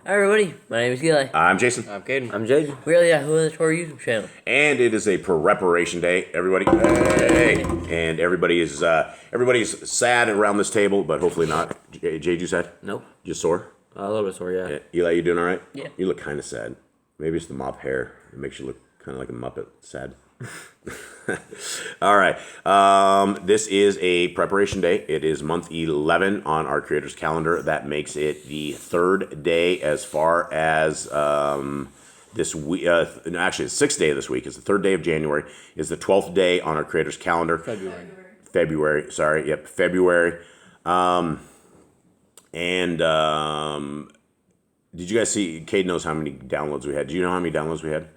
Hi everybody, my name is Eli. I'm Jason. I'm Caden. I'm Jaden. We are the Yahushua the Torah YouTube channel. And it is a preparation day, everybody. Hey! And everybody's sad around this table, but hopefully not. Jade, you sad? Nope. You sore? A little bit sore, yeah. Eli, you doing all right? Yeah. You look kind of sad. Maybe it's the mop hair. It makes you look kind of like a Muppet. Sad. All right. This is a preparation day. It is month 11 on our Creator's calendar. That makes it the third day as far as this week. Actually, the sixth day of this week is the third day of January. Is the 12th day on our Creator's calendar. February. Sorry. Yep. February. Did you guys see? Cade knows how many downloads we had. Do you know how many downloads we had?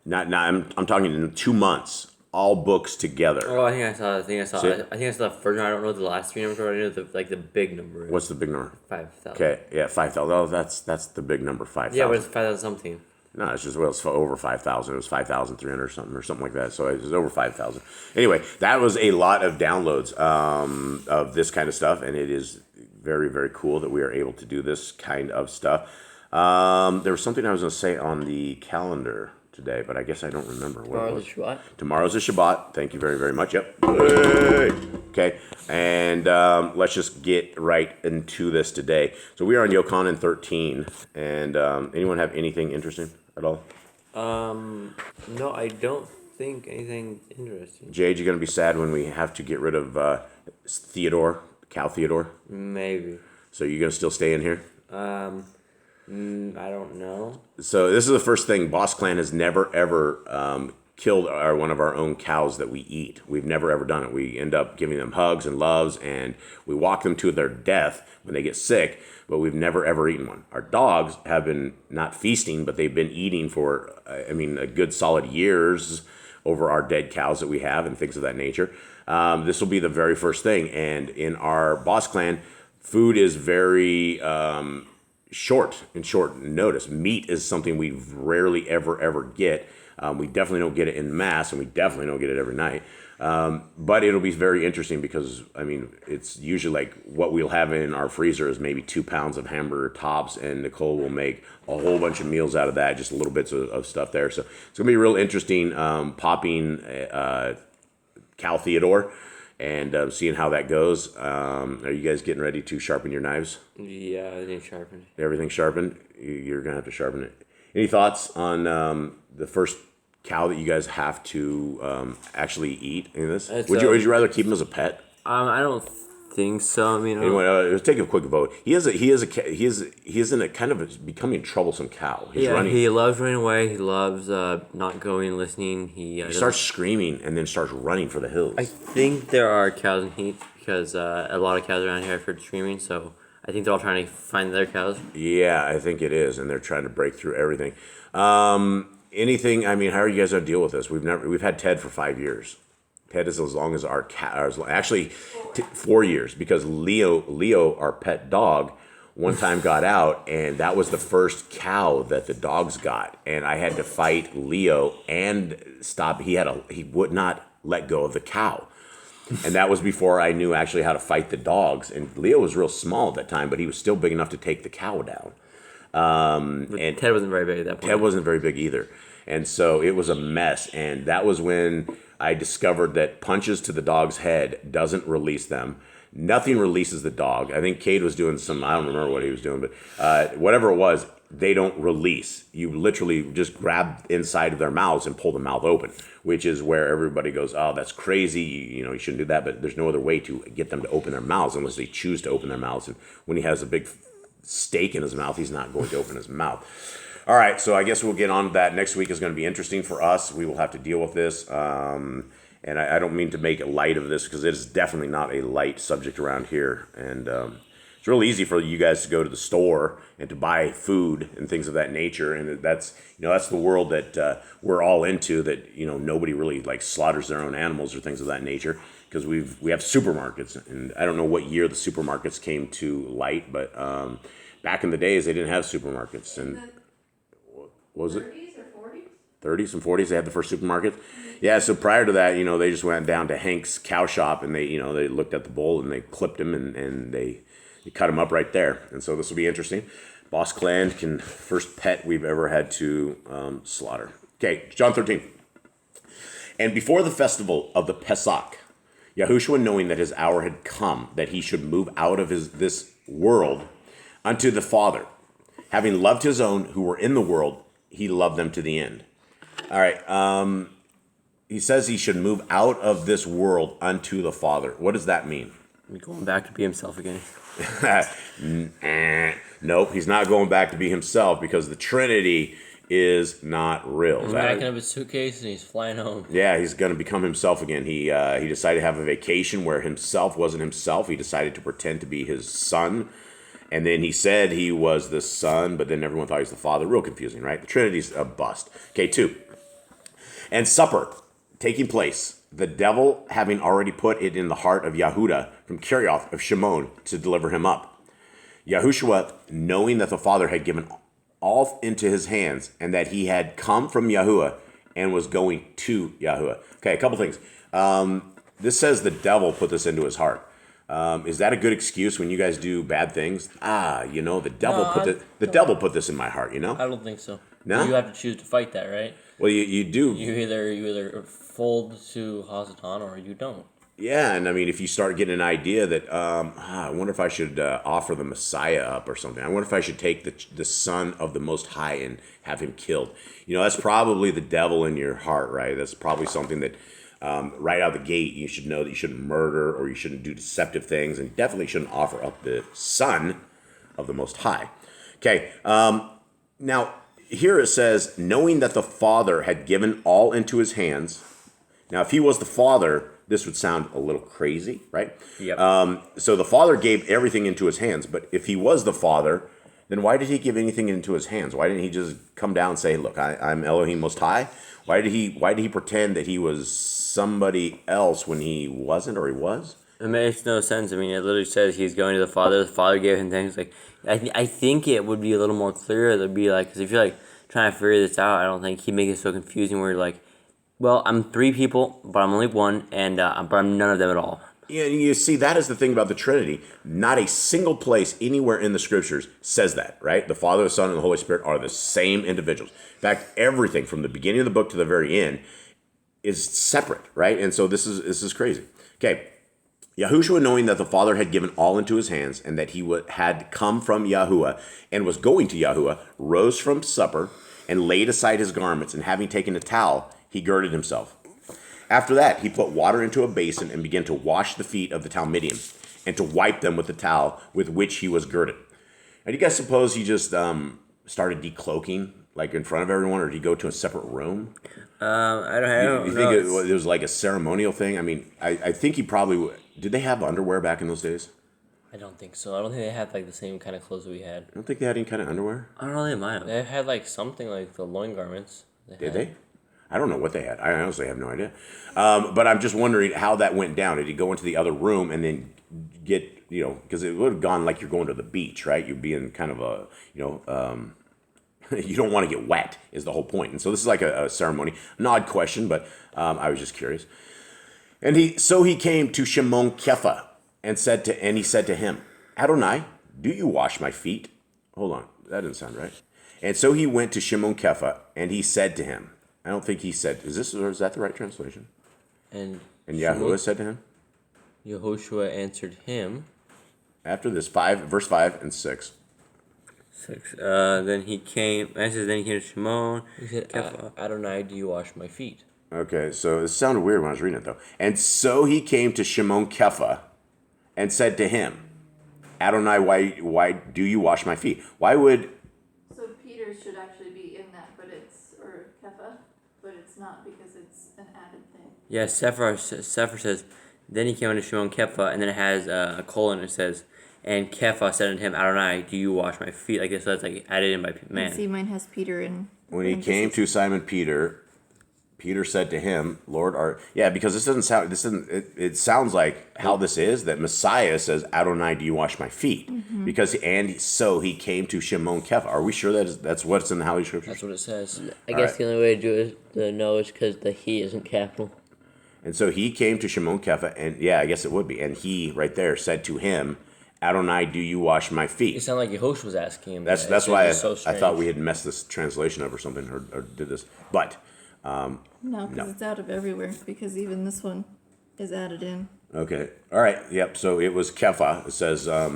Not. I'm talking in 2 months. All books together. Oh, I think I saw. I think I saw the first one. I don't know the last three numbers. But I know the big number. What's the big number? 5,000. Okay, yeah, 5,000. Oh, that's the big number, 5,000. Yeah, but it's 5,000 something. No, it's just it's over 5,000. It was 5,300 or something like that. So it was over 5,000. Anyway, that was a lot of downloads of this kind of stuff, and it is very, very cool that we are able to do this kind of stuff. There was something I was going to say on the calendar today, but I guess I don't remember what it was. Tomorrow's a Shabbat. Tomorrow's a Shabbat. Thank you very, very much. Yep. Hey! Okay. And let's just get right into this today. So we are on Yochanan 13. And anyone have anything interesting at all? No, I don't think anything interesting. Jade, you going to be sad when we have to get rid of Cal Theodore? Maybe. So you're going to still stay in here? I don't know. So this is the first thing. Boss Clan has never, ever killed one of our own cows that we eat. We've never, ever done it. We end up giving them hugs and loves, and we walk them to their death when they get sick, but we've never, ever eaten one. Our dogs have been not feasting, but they've been eating for, a good solid years over our dead cows that we have and things of that nature. This will be the very first thing. And in our Boss Clan, food is very... short notice. Meat is something we rarely ever get. We definitely don't get it in mass, and we definitely don't get it every night. But it'll be very interesting because it's usually like what we'll have in our freezer is maybe 2 pounds of hamburger tops, and Nicole will make a whole bunch of meals out of that, just little bits of stuff there. So it's gonna be real interesting popping Cal Theodore and seeing how that goes. Are you guys getting ready to sharpen your knives? Yeah, everything's sharpened. Everything's sharpened? You're going to have to sharpen it. Any thoughts on the first cow that you guys have to actually eat in this? Would you rather keep him as a pet? I don't think so. Anyway, let's take a quick vote. He is in a kind of becoming troublesome cow. He loves running away. He loves not going, listening. He starts screaming and then starts running for the hills. I think there are cows in heat because a lot of cows around here I've heard screaming. So I think they're all trying to find their cows. Yeah, I think it is, and they're trying to break through everything. Anything? How are you guys gonna deal with this? We've had Ted for 5 years. Ted is as long as our cat. Actually, 4 years, because Leo, our pet dog, one time got out, and that was the first cow that the dogs got, and I had to fight Leo and stop. He would not let go of the cow, and that was before I knew actually how to fight the dogs. And Leo was real small at that time, but he was still big enough to take the cow down. And Ted wasn't very big at that point. Ted wasn't very big either, and so it was a mess. And that was when I discovered that punches to the dog's head doesn't release them. Nothing releases the dog. I think Cade was doing I don't remember what he was doing, but whatever it was, they don't release. You literally just grab inside of their mouths and pull the mouth open, which is where everybody goes, oh, that's crazy. You shouldn't do that. But there's no other way to get them to open their mouths unless they choose to open their mouths. And when he has a big steak in his mouth, he's not going to open his mouth. All right, so I guess we'll get on to that. Next week is going to be interesting for us. We will have to deal with this. And I don't mean to make light of this because it is definitely not a light subject around here. And it's real easy for you guys to go to the store and to buy food and things of that nature. And that's the world that we're all into, that, nobody really slaughters their own animals or things of that nature, because we have supermarkets. And I don't know what year the supermarkets came to light, but back in the days, they didn't have supermarkets. And what was it? 30s and 40s, they had the first supermarket. Yeah, so prior to that, they just went down to Hank's cow shop, and they looked at the bull and they clipped him, and they You cut him up right there. And so this will be interesting. Boss clan can first pet we've ever had to slaughter. Okay, John 13. And before the festival of the Pesach, Yahushua, knowing that his hour had come, that he should move out of this world unto the Father, having loved his own who were in the world, he loved them to the end. All right. He says he should move out of this world unto the Father. What does that mean? Going back to be himself again. Nope, he's not going back to be himself because the Trinity is not real. He's packing up his suitcase and he's flying home. Yeah, he's going to become himself again. He decided to have a vacation where himself wasn't himself. He decided to pretend to be his son. And then he said he was the son, but then everyone thought he was the father. Real confusing, right? The Trinity's a bust. Okay, 2. And supper taking place, the devil having already put it in the heart of Yahuda from Kerioth of Shimon to deliver him up. Yahushua, knowing that the Father had given all into his hands and that he had come from Yahuwah and was going to Yahuwah. Okay, a couple things. This says the devil put this into his heart. Is that a good excuse when you guys do bad things? The devil put this in my heart. I don't think so. No? You have to choose to fight that, right? Well, you do. You either fold to Hasatan or you don't. Yeah, and I mean, if you start getting an idea that, I wonder if I should offer the Messiah up or something. I wonder if I should take the Son of the Most High and have him killed. That's probably the devil in your heart, right? That's probably something that right out of the gate you should know that you shouldn't murder or you shouldn't do deceptive things, and definitely shouldn't offer up the Son of the Most High. Okay, now here it says, knowing that the Father had given all into his hands. Now, if he was the Father, this would sound a little crazy, right? Yep. So the Father gave everything into his hands, but if he was the Father, then why did he give anything into his hands? Why didn't he just come down and say, look, I'm Elohim Most High? Why did he pretend that he was somebody else when he wasn't, or he was? It makes no sense. I mean, it literally says he's going to the Father. The Father gave him things. Like, I think it would be a little more clear. There'd be like, because if you're like trying to figure this out, I don't think he'd make it so confusing where you're like, well, I'm 3 people, but I'm only one, and but I'm none of them at all. Yeah, you see, that is the thing about the Trinity. Not a single place anywhere in the Scriptures says that, right? The Father, the Son, and the Holy Spirit are the same individuals. In fact, everything from the beginning of the book to the very end is separate, right? And so this is crazy. Okay, Yahushua, knowing that the Father had given all into his hands and that he had come from Yahuwah and was going to Yahuwah, rose from supper and laid aside his garments, and having taken a towel, he girded himself. After that, he put water into a basin and began to wash the feet of the Talmidim and to wipe them with the towel with which he was girded. Now, do you guys suppose he just started decloaking like in front of everyone, or did he go to a separate room? I don't You think it was like a ceremonial thing? I mean, I think he probably did. They have underwear back in those days? I don't think so. I don't think they had like the same kind of clothes we had. I don't think they had any kind of underwear. I don't know. They might have. They had like something like the loin garments. Did they? I don't know what they had. I honestly have no idea. But I'm just wondering how that went down. Did he go into the other room and then get, because it would have gone like you're going to the beach, right? You'd be in kind of a, you don't want to get wet is the whole point. And so this is like a ceremony. An odd question, but I was just curious. And he came to Shimon Kepha and he said to him, Adonai, do you wash my feet? Hold on, that didn't sound right. And so he went to Shimon Kepha and he said to him, I don't think he said, is that the right translation? And Yahuwah said to him? Yahushua answered him. After this, verse 5 and 6. 6. Then he came to Shimon. He said, Adonai, do you wash my feet? Okay, so it sounded weird when I was reading it, though. And so he came to Shimon Kepha and said to him, Adonai, why do you wash my feet? Why would... So Peter should actually be in that, or Kepha, but it's not because it's an added thing. Yeah, Sefer says, then he came unto Shimon Kepha, and then it has a colon, it says, and Kepha said unto him, Adonai, do you wash my feet? Like this, so that's like added in by man. See, mine has Peter in. When he came to Simon Peter, Peter said to him, Lord, because it sounds like how this is, that Messiah says, Adonai, do you wash my feet? Mm-hmm. And so he came to Shimon Kepha. Are we sure that's what's in the Holy Scriptures? That's what it says. I guess the only way to do it to know is because the he isn't capital. And so he came to Shimon Kepha, and yeah, I guess it would be. And he, right there, said to him, Adonai, do you wash my It feet? sounded like Yahushua was asking him. That's that. that's It why was so I strange. thought we had messed this translation up or something, or did this. But No, because No. it's out of everywhere. Because even this one is added in. okay, all right, yep. So it was Kepha. It says, "Are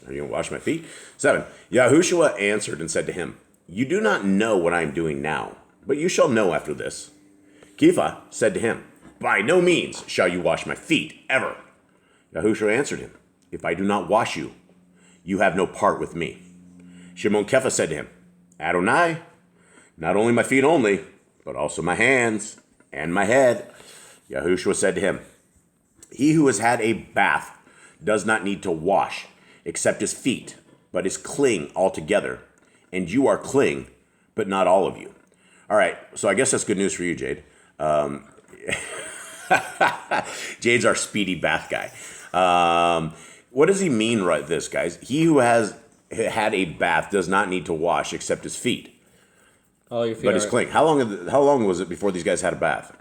you gonna wash my feet?" 7. Yahushua answered and said to him, "You do not know what I am doing now, but you shall know after this." Kepha said to him, "By no means shall you wash my feet ever." Yahushua answered him, "If I do not wash you, you have no part with me." Shimon Kepha said to him, "Adonai, not only my feet only, but also my hands and my head." Yahushua said to him, "He who has had a bath does not need to wash except his feet, but is clean altogether. And you are clean, but not all of you." All right, so I guess that's good news for you, Jade. Jade's our speedy bath guy. What does he mean right this, guys? He who has had a bath does not need to wash except his feet, Oh, your feet but is are- clean. How long was it before these guys had a bath?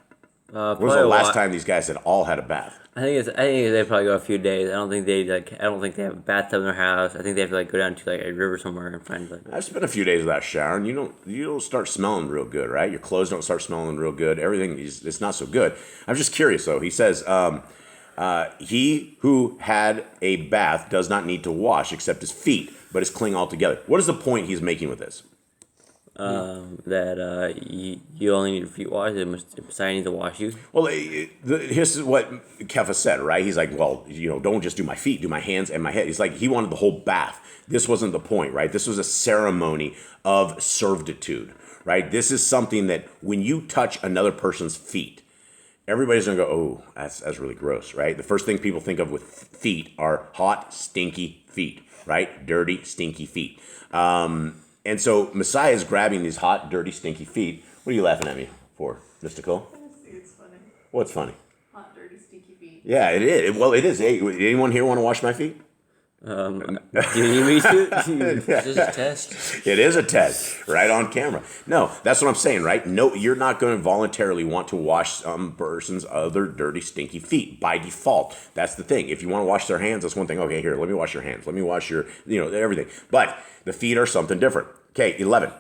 When was probably the a last lot. time these guys had all had a bath? I think they probably go a few days. I don't think they have a bathtub in their house. I think they have to go down to a river somewhere and find I've spent a few days without showering. You don't start smelling real good, right? Your clothes don't start smelling real good. Everything it's not so good. I'm just curious though. He says, "He who had a bath does not need to wash except his feet, but is clean altogether." What is the point he's making with this? that you only need your feet washed. Messiah needs to wash you. Well, here's what Kepha said, right? He's like, well, don't just do my feet, do my hands and my head. He's like, he wanted the whole bath. This wasn't the point, right? This was a ceremony of servitude, right? This is something that when you touch another person's feet, everybody's gonna go, oh, that's really gross, right? The first thing people think of with feet are hot, stinky feet, right? Dirty, stinky feet. And so Messiah is grabbing these hot, dirty, stinky feet. What are you laughing at me for, Mystical? I just think it's funny. What's funny? Hot, dirty, stinky feet. Yeah, it is. Well, it is. Hey, anyone here want to wash my feet? Do you need me to? This is a test. It is a test, right on camera. No, that's what I'm saying, right? No, you're not going to voluntarily want to wash some person's other dirty, stinky feet by default. That's the thing. If you want to wash their hands, that's one thing. Okay, here, let me wash your hands. Let me wash your, everything. But the feet are something different. Okay, 11.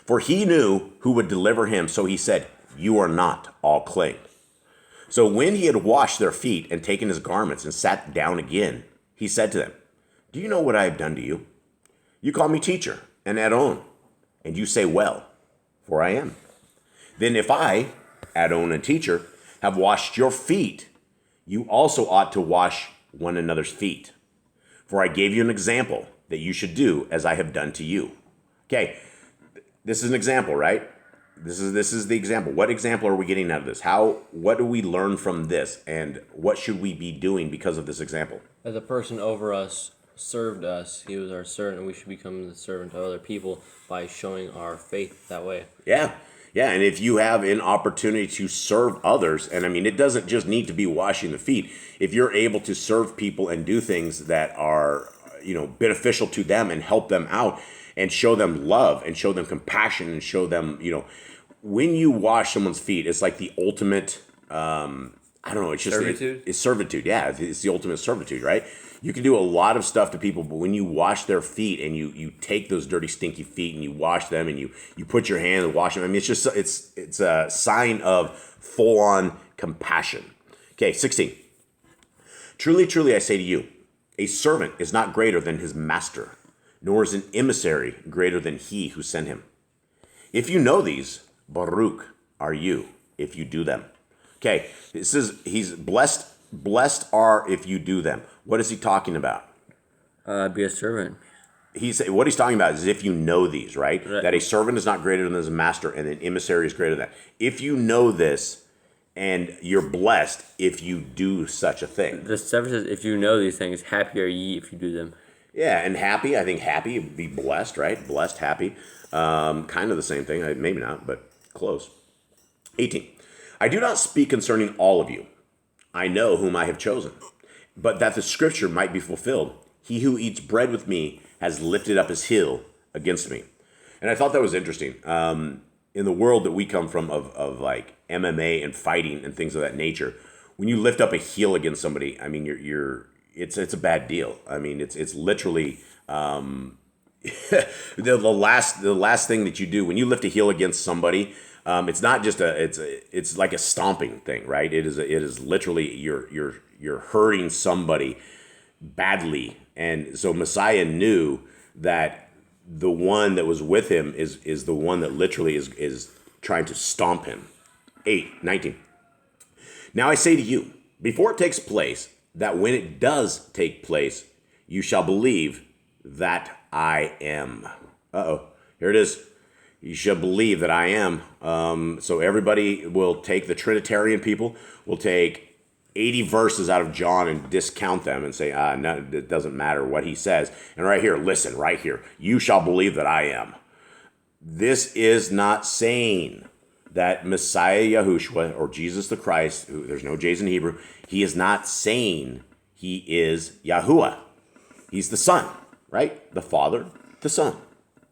For he knew who would deliver him, so he said, "You are not all clean." So when he had washed their feet and taken his garments and sat down again, he said to them, "Do you know what I have done to you? You call me teacher and Adon, and you say, well, for I am. Then if I, Adon and teacher, have washed your feet, you also ought to wash one another's feet. For I gave you an example that you should do as I have done to you." Okay, this is an example, right? This is the example. What example are we getting out of this? What do we learn from this? And what should we be doing because of this example? As a person over us served us, he was our servant, and we should become the servant of other people by showing our faith that way. Yeah. Yeah, and if you have an opportunity to serve others, and I mean, it doesn't just need to be washing the feet. If you're able to serve people and do things that are, beneficial to them and help them out and show them love and show them compassion and show them, when you wash someone's feet, it's like the ultimate, I don't know, it's just Servitude? It's servitude. Yeah, it's the ultimate servitude, right? You can do a lot of stuff to people, but when you wash their feet and you take those dirty, stinky feet and you wash them and you put your hand and wash them, I mean, it's just it's a sign of full-on compassion. Okay, 16. Truly, truly, I say to you, a servant is not greater than his master, nor is an emissary greater than he who sent him. If you know these, Baruch are you if you do them. Okay, he's blessed. Blessed are if you do them. What is he talking about? Be a servant. What he's talking about is if you know these, right? Right. That a servant is not greater than his master, and an emissary is greater than that. If you know this, and you're blessed if you do such a thing. The 7 says, if you know these things, happy are ye if you do them. Yeah, and happy. I think happy would be blessed, right? Blessed, happy. Kind of the same thing. Maybe not, but close. 18. I do not speak concerning all of you. I know whom I have chosen. But that the scripture might be fulfilled, he who eats bread with me has lifted up his heel against me. And I thought that was interesting. In the world that we come from of like MMA and fighting and things of that nature, when you lift up a heel against somebody, I mean, it's a bad deal. I mean, it's literally the last thing that you do when you lift a heel against somebody. It's not just it's like a stomping thing, right? It is literally you're hurting somebody badly, and so Messiah knew that the one that was with him is the one that literally is trying to stomp him. 8:19. Now I say to you, before it takes place, that when it does take place, you shall believe that I am. Here it is. You shall believe that I am. So everybody will take the Trinitarian people, will take 80 verses out of John and discount them and say, no, it doesn't matter what he says. And right here, listen, right here, you shall believe that I am. This is not saying that Messiah Yahushua or Jesus the Christ, there's no J's in Hebrew, he is not saying he is Yahuwah. He's the Son, right? The Father, the Son.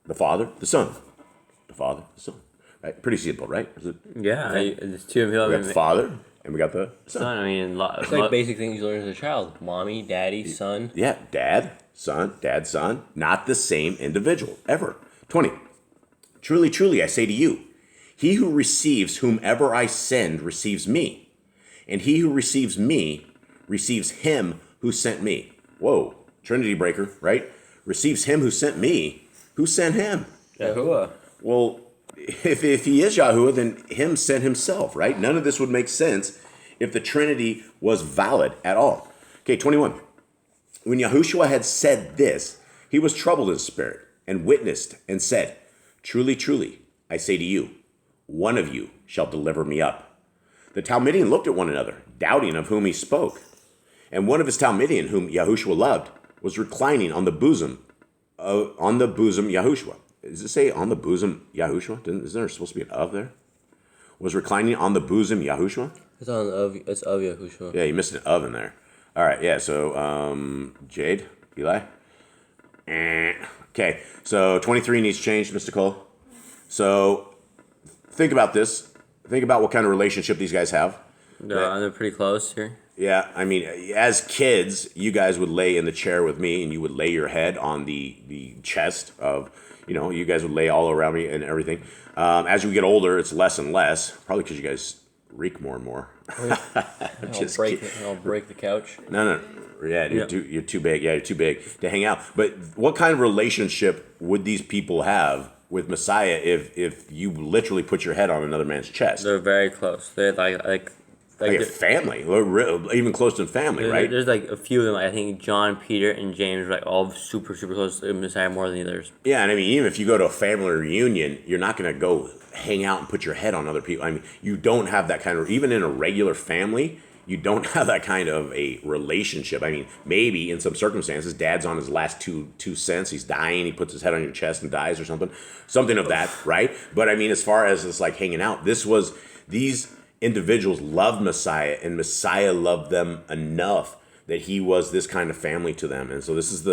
The Father, the Son. The Father, the Son. Right? Pretty simple, right? Yeah, there's two of We got the Father and we got the Son. I mean, It's like basic things you learn as a child. Mommy, daddy, son. Yeah, dad, son, not the same individual, ever. 20. Truly, truly, I say to you, he who receives whomever I send receives me, and he who receives me receives him who sent me. Whoa, Trinity breaker, right? Receives him who sent me. Who sent him? Yahuwah. Well, if he is Yahuwah, then him sent himself, right? None of this would make sense if the Trinity was valid at all. Okay, 21. When Yahushua had said this, he was troubled in spirit and witnessed and said, truly, truly, I say to you, one of you shall deliver me up. The Talmudian looked at one another, doubting of whom he spoke. And one of his Talmudian, whom Yahushua loved, was reclining on the bosom Yahushua. Does it say on the bosom Yahushua? Isn't there supposed to be an of there? Was reclining on the bosom Yahushua? It's of Yahushua. Yeah, you missed an of in there. All right, yeah, so Jade, Eli. Okay, so 23 needs changed, Mr. Cole. So think about this. Think about what kind of relationship these guys have. They're pretty close here. Yeah, I mean, as kids, you guys would lay in the chair with me, and you would lay your head on the chest of, you guys would lay all around me and everything. As you get older, it's less and less, probably because you guys reek more and more. I'll break the couch. No. Yeah, you're too big. Yeah, you're too big to hang out. But what kind of relationship would these people have with Messiah if you literally put your head on another man's chest? They're very close. They're like a family, even close to family, right? There's like a few of them. I think John, Peter, and James are like all super, super close to Messiah more than the others. Yeah, and I mean, even if you go to a family reunion, you're not going to go hang out and put your head on other people. I mean, you don't have that kind of, even in a regular family, you don't have that kind of a relationship. I mean, maybe in some circumstances, dad's on his last two cents. He's dying. He puts his head on your chest and dies or something of that, right? But I mean, as far as it's like hanging out, these individuals loved Messiah, and Messiah loved them enough that he was this kind of family to them. And so this is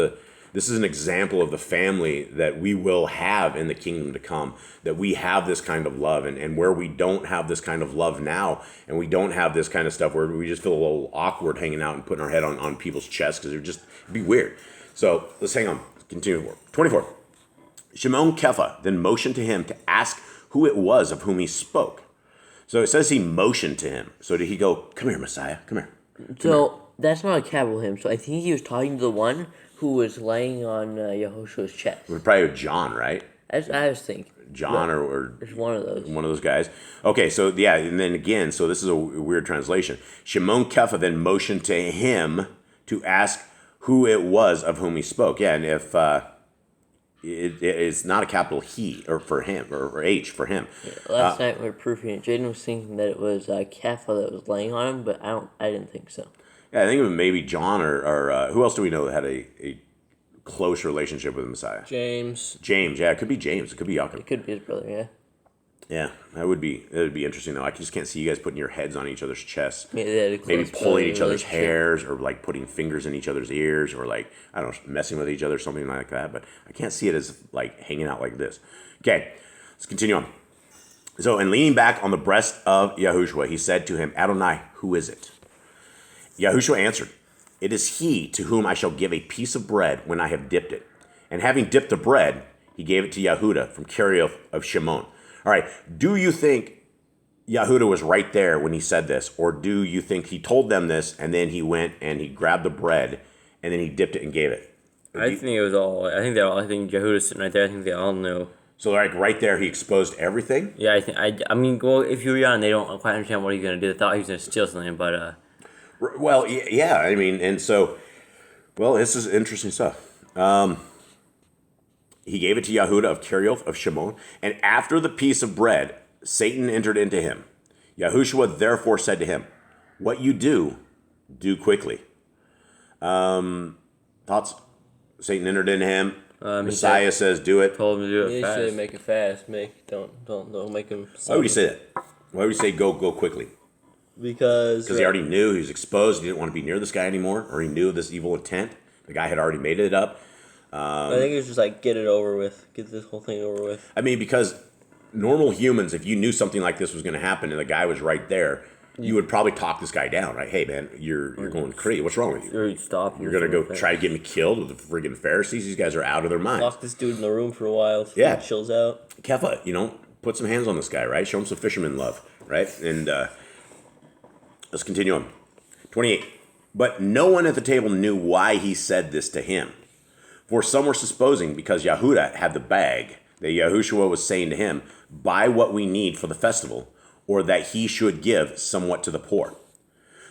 an example of the family that we will have in the kingdom to come, that we have this kind of love, and where we don't have this kind of love now, and we don't have this kind of stuff where we just feel a little awkward hanging out and putting our head on people's chests because it'd be weird. So let's hang on. Continue. 24. Shimon Kepha then motioned to him to ask who it was of whom he spoke. So it says he motioned to him. So did he go, come here, Messiah, come here. That's not a capital him. So I think he was talking to the one who was laying on Yahushua's chest. Probably John, right? I was thinking. John or it's one of those. One of those guys. Okay, so yeah, and then again, so this is a weird translation. Shimon Kepha then motioned to him to ask who it was of whom he spoke. Yeah, and if it's not a capital he or for him or H for him. Yeah, last night we were proofing it. Jaden was thinking that it was Kepha that was laying on him, but I didn't think so. Yeah, I think it was maybe John or who else do we know that had a close relationship with the Messiah? James, yeah, it could be James. It could be Yaakov. It could be his brother, yeah. Yeah, that would be interesting though. I just can't see you guys putting your heads on each other's chests. Maybe pulling each other's hairs, or like putting fingers in each other's ears, or like, I don't know, messing with each other, something like that. But I can't see it as like hanging out like this. Okay, let's continue on. So, and leaning back on the breast of Yahushua, he said to him, Adonai, who is it? Yahushua answered, It is he to whom I shall give a piece of bread when I have dipped it. And having dipped the bread, he gave it to Yehuda from Kerioth of Shimon. All right, do you think Yehuda was right there when he said this? Or do you think he told them this and then he went and he grabbed the bread and then he dipped it and gave it? I think it was all. I think Yehuda's sitting right there. I think they all know. So like right there, he exposed everything? Yeah, I mean, well, if you read on, they don't quite understand what he's going to do. They thought he was going to steal something, but... Well, yeah, I mean, and so, well, this is interesting stuff. He gave it to Yehuda of Kerioth of Shimon, and after the piece of bread, Satan entered into him. Yahushua therefore said to him, what you do quickly. Thoughts? Satan entered into him. Messiah says, do it. Told him to do it fast. He should make it fast. Don't make him. Why would he say that? Why would he say go quickly? Because he already knew he was exposed. He didn't want to be near this guy anymore, or he knew this evil intent. The guy had already made it up. I think it was just like get it over with, get this whole thing over with. I mean, because normal humans, if you knew something like this was going to happen and the guy was right there, you would probably talk this guy down, right? Hey, man, you're going crazy. What's wrong with you? Or stop. You're going to go try to get me killed with the friggin' Pharisees? These guys are out of their minds. Lock this dude in the room for a while so Yeah. he chills out. Kefa, put some hands on this guy, right? Show him some fisherman love, right? And let's continue on. 28. But no one at the table knew why he said this to him. For some were supposing, because Yehuda had the bag, that Yahushua was saying to him, buy what we need for the festival, or that he should give somewhat to the poor.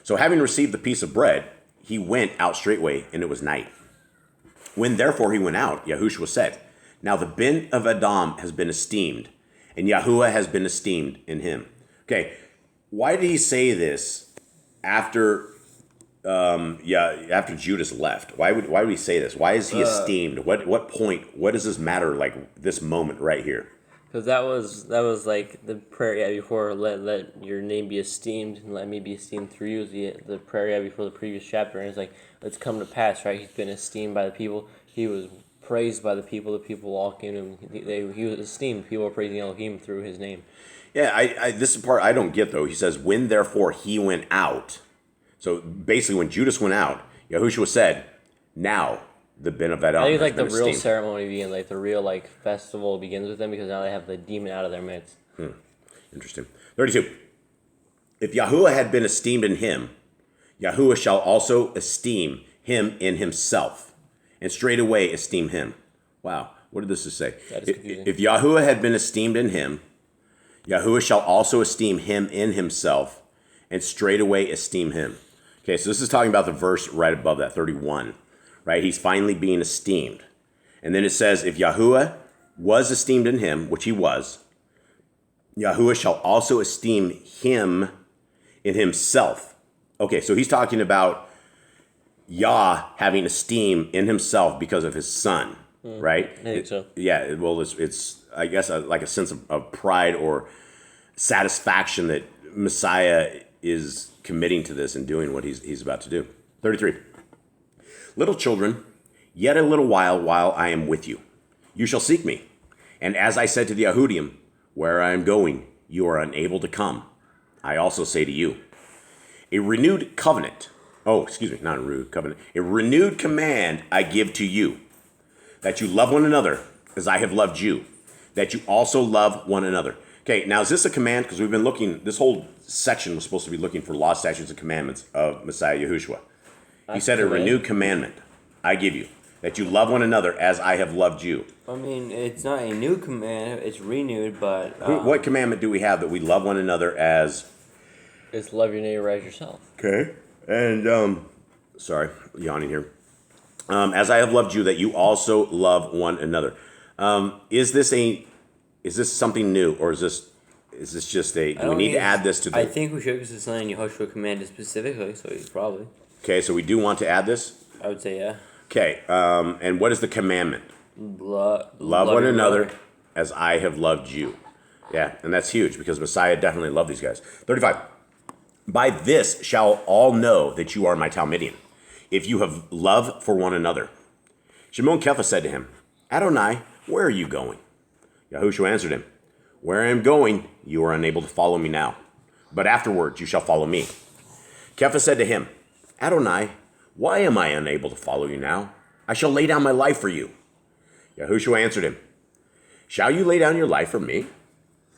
So having received the piece of bread, he went out straightway, and it was night. When therefore he went out, Yahushua said, now the bin of Adam has been esteemed, and Yahuwah has been esteemed in him. Okay, why did he say this after after Judas left? Why would he say this? Why is he esteemed? What point? What does this matter? Like this moment right here? Because that was like the prayer before let your name be esteemed and let me be esteemed through you. The prayer before the previous chapter, and it's like it's come to pass, right? He's been esteemed by the people. He was praised by the people. The people all came to him. He was esteemed. People were praising Elohim through his name. Yeah, this is the part I don't get though. He says when therefore he went out. So basically, when Judas went out, Yahushua said, "Now the bin of Adam." I think it's like the real esteemed. ceremony begins, like the real festival begins with them because now they have the demon out of their midst. Interesting. 32. If Yahuwah had been esteemed in him, Yahuwah shall also esteem him in himself, and straightway esteem him. Wow, what did this say? That is confusing. If Yahuwah had been esteemed in him, Yahuwah shall also esteem him in himself, and straightway esteem him. Okay, so this is talking about the verse right above that, 31, right? He's finally being esteemed. And then it says, if Yahuwah was esteemed in him, which he was, Yahuwah shall also esteem him in himself. Okay, so he's talking about Yah having esteem in himself because of his son, right? I think so. Yeah, well, it's I guess, like a sense of pride or satisfaction that Messiah is committing to this and doing what he's about to do. 33. Little children, yet a little while I am with you. You shall seek me. And as I said to the Yahudim, where I am going, you are unable to come. I also say to you, a renewed covenant. Not a renewed covenant. A renewed command I give to you, that you love one another as I have loved you, that you also love one another. Okay, now is this a command? Because we've been looking, this whole section was supposed to be looking for law, statutes, and commandments of Messiah Yahushua. He said a renewed commandment I give you, that you love one another as I have loved you. I mean, it's not a new command, it's renewed, but... What commandment do we have that we love one another as... It's love your neighbor as yourself. Okay, and, sorry, yawning here. As I have loved you, that you also love one another. Is this something new, or is this just a... Do we need to add this to the... I think we should, because it's something Yahushua commanded specifically, so he's probably... Okay, so we do want to add this? I would say, yeah. Okay, and what is the commandment? Love Love one another as I have loved you. Yeah, and that's huge, because Messiah definitely loved these guys. 35. By this shall all know that you are my Talmidim, if you have love for one another. Shimon Kefa said to him, Adonai, where are you going? Yahushua answered him, where I am going, you are unable to follow me now, but afterwards you shall follow me. Kefa said to him, Adonai, Why am I unable to follow you now? I shall lay down my life for you. Yahushua answered him, Shall you lay down your life for me?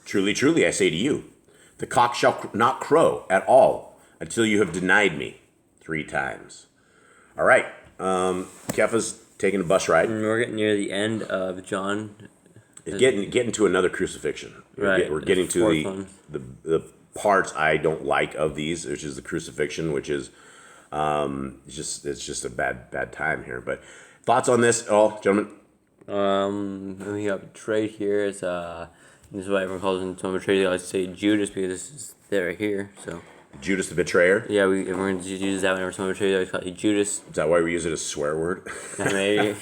Truly, truly, I say to you, the cock shall not crow at all until you have denied me 3 times. All right. Kepha's taking a bus ride. We're getting near the end of John. Getting to another crucifixion. Right. We're getting to Fourth the parts I don't like of these, which is the crucifixion, which is it's just a bad time here. But thoughts on this, all gentlemen? We got betrayed here. It's this is why everyone calls him someone betrayed. I like to say Judas because this is there right here. So Judas the betrayer. yeah, everyone just uses that whenever someone betrays. I always call it Judas. Is that why we use it as a swear word? Maybe.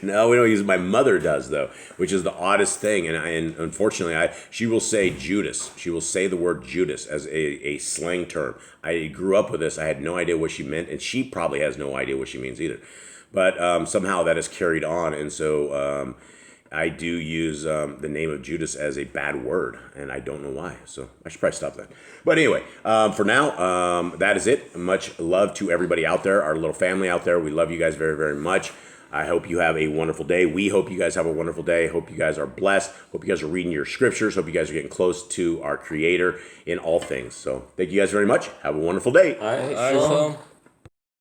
No, we don't use it. My mother does though, which is the oddest thing. And unfortunately, she will say Judas. She will say the word Judas as a slang term. I grew up with this. I had no idea what she meant, and she probably has no idea what she means either. But somehow that has carried on, and so I do use the name of Judas as a bad word, and I don't know why. So I should probably stop that. But anyway, for now, that is it. Much love to everybody out there, our little family out there. We love you guys very, very much. I hope you have a wonderful day. We hope you guys have a wonderful day. Hope you guys are blessed. Hope you guys are reading your scriptures. Hope you guys are getting close to our Creator in all things. So thank you guys very much. Have a wonderful day. All right, shalom.